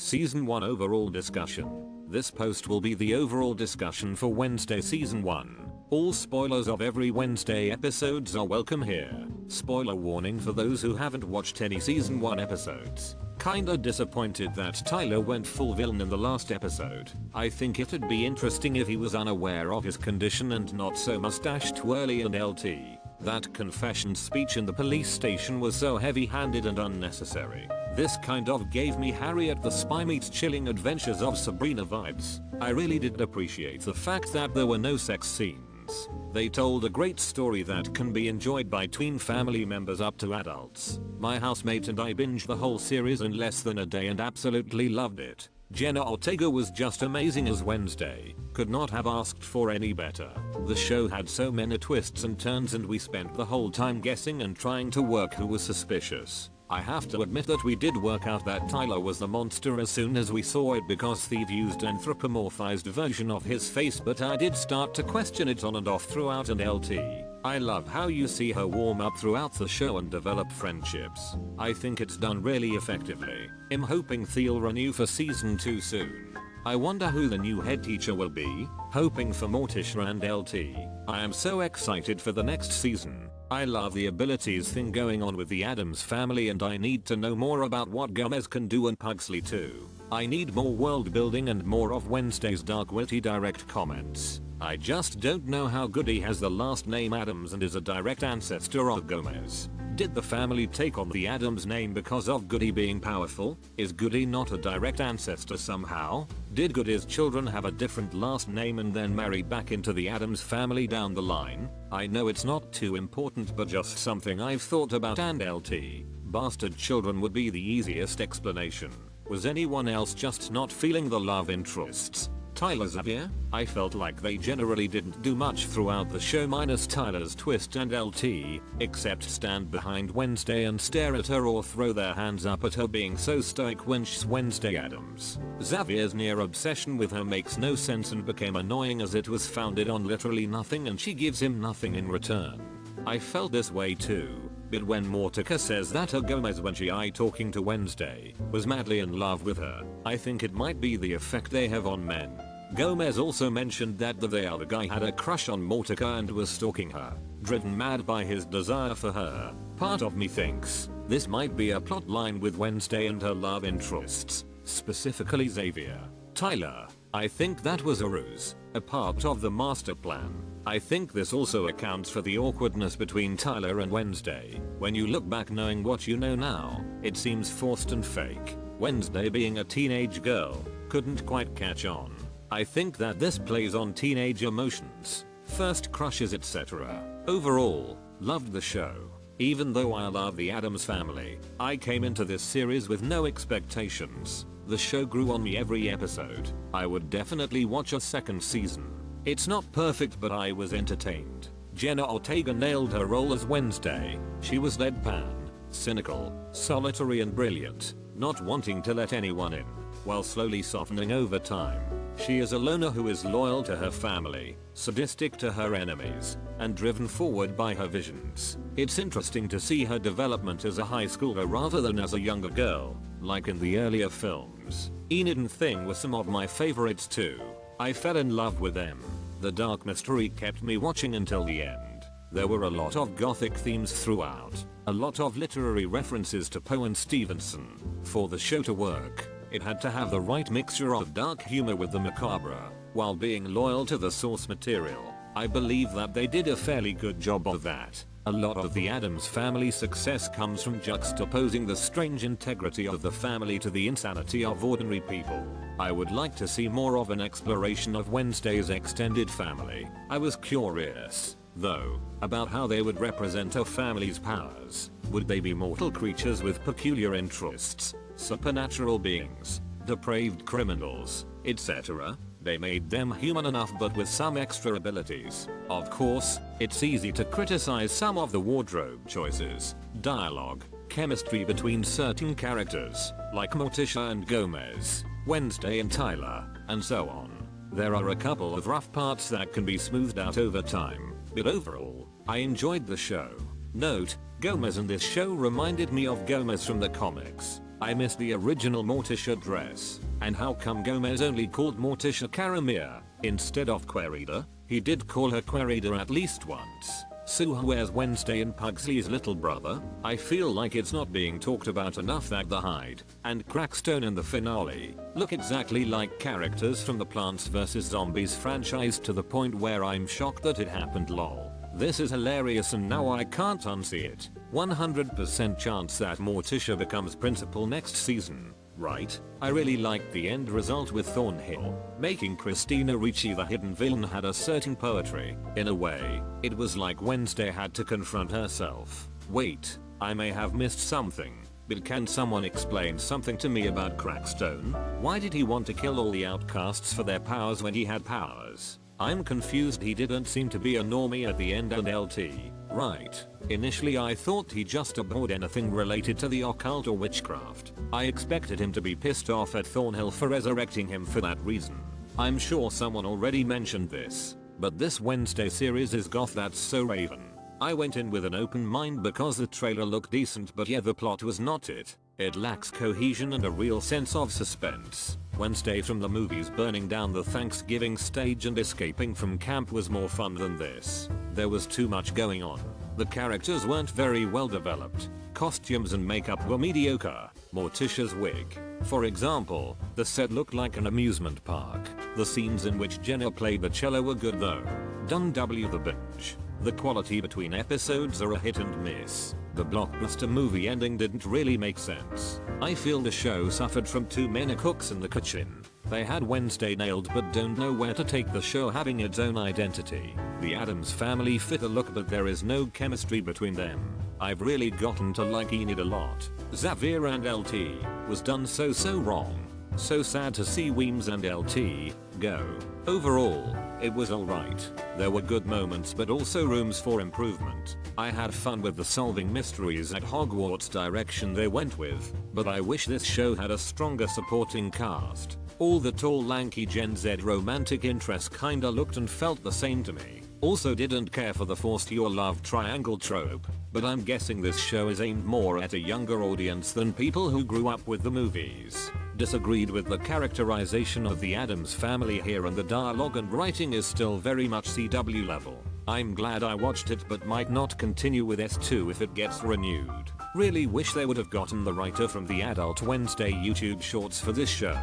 Season 1 overall discussion. This post will be the overall discussion for Wednesday Season 1. All spoilers of every Wednesday episodes are welcome here. Spoiler warning for those who haven't watched any Season 1 episodes. Kinda disappointed that Tyler went full villain in the last episode. I think it'd be interesting if he was unaware of his condition and not so mustache twirly and LT. That confession speech in the police station was so heavy-handed and unnecessary. This kind of gave me Harriet the Spy meets Chilling Adventures of Sabrina vibes. I really did appreciate the fact that there were no sex scenes. They told a great story that can be enjoyed by tween family members up to adults. My housemate and I binged the whole series in less than a day and absolutely loved it. Jenna Ortega was just amazing as Wednesday. Could not have asked for any better. The show had so many twists and turns and we spent the whole time guessing and trying to work who was suspicious. I have to admit that we did work out that Tyler was the monster as soon as we saw it because Steve used an anthropomorphized version of his face, but I did start to question it on and off throughout and LT. I love how you see her warm up throughout the show and develop friendships. I think it's done really effectively. I'm hoping they'll renew for season 2 soon. I wonder who the new head teacher will be, hoping for Morticia and LT. I am so excited for the next season. I love the abilities thing going on with the Addams family and I need to know more about what Gomez can do and Pugsley too. I need more world building and more of Wednesday's dark witty direct comments. I just don't know how Goody has the last name Addams and is a direct ancestor of Gomez. Did the family take on the Addams name because of Goody being powerful? Is Goody not a direct ancestor somehow? Did Goody's children have a different last name and then marry back into the Addams family down the line? I know it's not too important but just something I've thought about, and LT. Bastard children would be the easiest explanation. Was anyone else just not feeling the love interests? Tyler Xavier? I felt like they generally didn't do much throughout the show minus Tyler's twist and LT, except stand behind Wednesday and stare at her or throw their hands up at her being so stoic when she's Wednesday Addams. Xavier's near obsession with her makes no sense and became annoying as it was founded on literally nothing and she gives him nothing in return. I felt this way too, but when Morticia says that her Gomez when she talking to Wednesday was madly in love with her, I think it might be the effect they have on men. Gomez also mentioned that the other guy had a crush on Morticia and was stalking her, driven mad by his desire for her. Part of me thinks this might be a plot line with Wednesday and her love interests, specifically Xavier. Tyler, I think that was a ruse, a part of the master plan. I think this also accounts for the awkwardness between Tyler and Wednesday. When you look back knowing what you know now, it seems forced and fake. Wednesday being a teenage girl, couldn't quite catch on. I think that this plays on teenage emotions, first crushes etc. Overall, loved the show. Even though I love the Addams family, I came into this series with no expectations. The show grew on me every episode. I would definitely watch a second season. It's not perfect but I was entertained. Jenna Ortega nailed her role as Wednesday. She was deadpan, cynical, solitary and brilliant, not wanting to let anyone in, while slowly softening over time. She is a loner who is loyal to her family, sadistic to her enemies, and driven forward by her visions. It's interesting to see her development as a high schooler rather than as a younger girl, like in the earlier films. Enid and Thing were some of my favorites too. I fell in love with them. The dark mystery kept me watching until the end. There were a lot of gothic themes throughout, a lot of literary references to Poe and Stevenson. For the show to work, it had to have the right mixture of dark humor with the macabre, while being loyal to the source material. I believe that they did a fairly good job of that. A lot of the Addams family success comes from juxtaposing the strange integrity of the family to the insanity of ordinary people. I would like to see more of an exploration of Wednesday's extended family. I was curious, though, about how they would represent her family's powers. Would they be mortal creatures with peculiar interests, supernatural beings, depraved criminals, etc.? They made them human enough but with some extra abilities. Of course, it's easy to criticize some of the wardrobe choices, dialogue, chemistry between certain characters, like Morticia and Gomez, Wednesday and Tyler, and so on. There are a couple of rough parts that can be smoothed out over time, but overall, I enjoyed the show. Note, Gomez in this show reminded me of Gomez from the comics. I missed the original Morticia dress. And how come Gomez only called Morticia Caramia instead of Querida? He did call her Querida at least once. So where's Wednesday and Pugsley's little brother? I feel like it's not being talked about enough that the Hyde and Crackstone in the finale look exactly like characters from the Plants vs Zombies franchise, to the point where I'm shocked that it happened. Lol. This is hilarious and now I can't unsee it. 100% chance that Morticia becomes principal next season. Right? I really liked the end result with Thornhill making Christina Ricci the hidden villain had a certain poetry. In a way, it was like Wednesday had to confront herself. Wait, I may have missed something, but can someone explain something to me about Crackstone? Why did he want to kill all the outcasts for their powers when he had powers? I'm confused. He didn't seem to be a normie at the end and LT. Right. Initially I thought he just abhorred anything related to the occult or witchcraft. I expected him to be pissed off at Thornhill for resurrecting him for that reason. I'm sure someone already mentioned this, but this Wednesday series is goth. That's so Raven. I went in with an open mind because the trailer looked decent, but yeah, the plot was not it. It lacks cohesion and a real sense of suspense. Wednesday from the movies burning down the Thanksgiving stage and escaping from camp was more fun than this. There was too much going on. The characters weren't very well developed. Costumes and makeup were mediocre. Morticia's wig, for example, the set looked like an amusement park. The scenes in which Jenna played the cello were good though. Done W the binge. The quality between episodes are a hit and miss. The blockbuster movie ending didn't really make sense. I feel the show suffered from too many cooks in the kitchen. They had Wednesday nailed but don't know where to take the show having its own identity. The Addams family fit the look but there is no chemistry between them. I've really gotten to like Enid a lot. Xavier and LT was done so wrong. So sad to see Weems and LT go. Overall, it was alright. There were good moments but also rooms for improvement. I had fun with the solving mysteries at Hogwarts direction they went with, but I wish this show had a stronger supporting cast. All the tall lanky Gen Z romantic interests kinda looked and felt the same to me. Also didn't care for the forced your love triangle trope, but I'm guessing this show is aimed more at a younger audience than people who grew up with the movies. Disagreed with the characterization of the Addams family here, and the dialogue and writing is still very much CW level. I'm glad I watched it but might not continue with S2 if it gets renewed. Really wish they would have gotten the writer from the Adult Wednesday YouTube shorts for this show.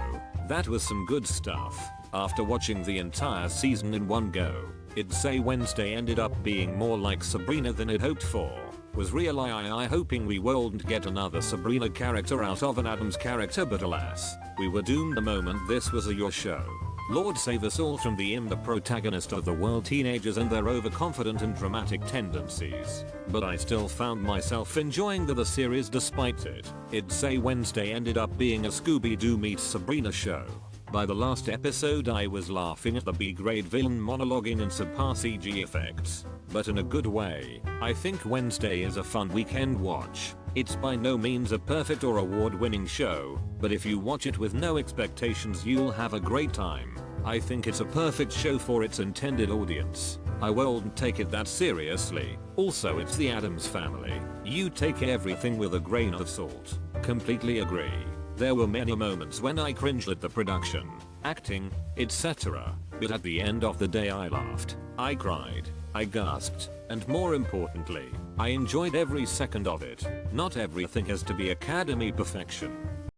That was some good stuff. After watching the entire season in one go, it'd say Wednesday ended up being more like Sabrina than it hoped for. Was real I hoping we wouldn't get another Sabrina character out of an Addams character, but alas, we were doomed the moment this was a your show. Lord save us all from the immature protagonist of the world, teenagers and their overconfident and dramatic tendencies. But I still found myself enjoying the series despite it. It'd say Wednesday ended up being a Scooby-Doo meets Sabrina show. By the last episode I was laughing at the B-grade villain monologuing and subpar CG effects, but in a good way. I think Wednesday is a fun weekend watch. It's by no means a perfect or award-winning show, but if you watch it with no expectations you'll have a great time. I think it's a perfect show for its intended audience. I won't take it that seriously. Also, it's the Addams family. You take everything with a grain of salt. Completely agree. There were many moments when I cringed at the production, acting, etc. But at the end of the day I laughed, I cried, I gasped, and more importantly, I enjoyed every second of it. Not everything has to be Academy perfection.